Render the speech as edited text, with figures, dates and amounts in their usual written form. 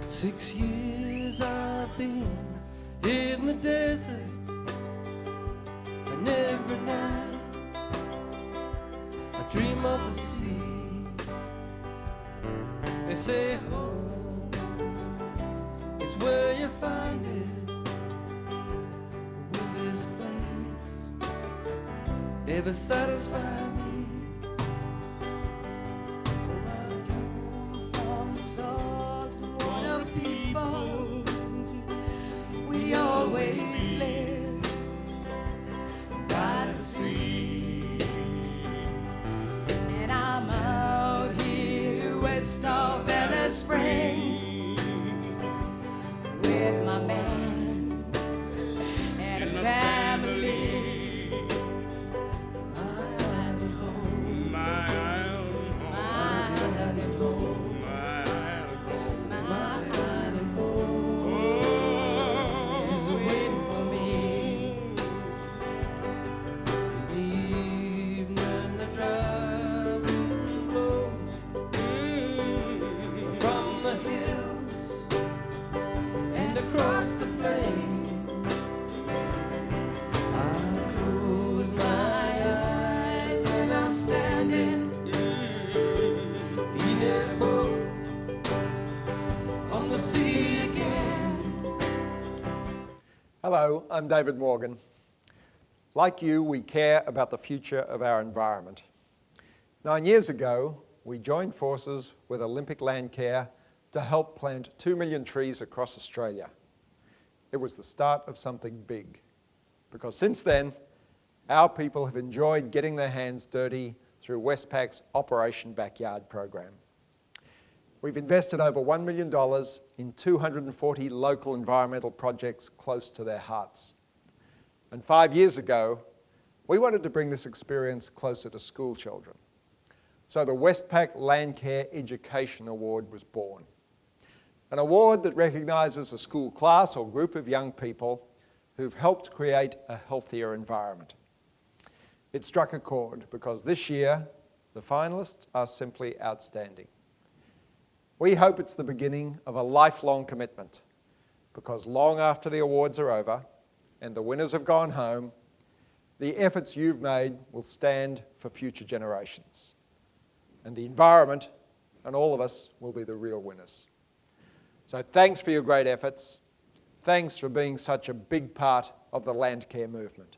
Six years I've been in the desert, and every night I dream of the sea. They say home is where you find it. Will this place ever satisfy me? We always live by the sea, and I'm out here west of Alice Springs with my man and a family. My island home, my island home, my island home, my island home is waiting for me. In the evening, the drive blows from the hills and across the plains. I close my eyes and I'm standing in a boat on the sea again. Hello, I'm David Morgan. Like you, we care about the future of our environment. 9 years ago, we joined forces with Olympic Landcare to help plant 2 million trees across Australia. It was the start of something big, because since then, our people have enjoyed getting their hands dirty through Westpac's Operation Backyard program. We've invested over $1 million in 240 local environmental projects close to their hearts. And 5 years ago, we wanted to bring this experience closer to school children. So the Westpac Landcare Education Award was born. An award that recognises a school class or group of young people who've helped create a healthier environment. It struck a chord because this year, the finalists are simply outstanding. We hope it's the beginning of a lifelong commitment, because long after the awards are over and the winners have gone home, the efforts you've made will stand for future generations. And the environment and all of us will be the real winners. So thanks for your great efforts. Thanks for being such a big part of the Landcare movement.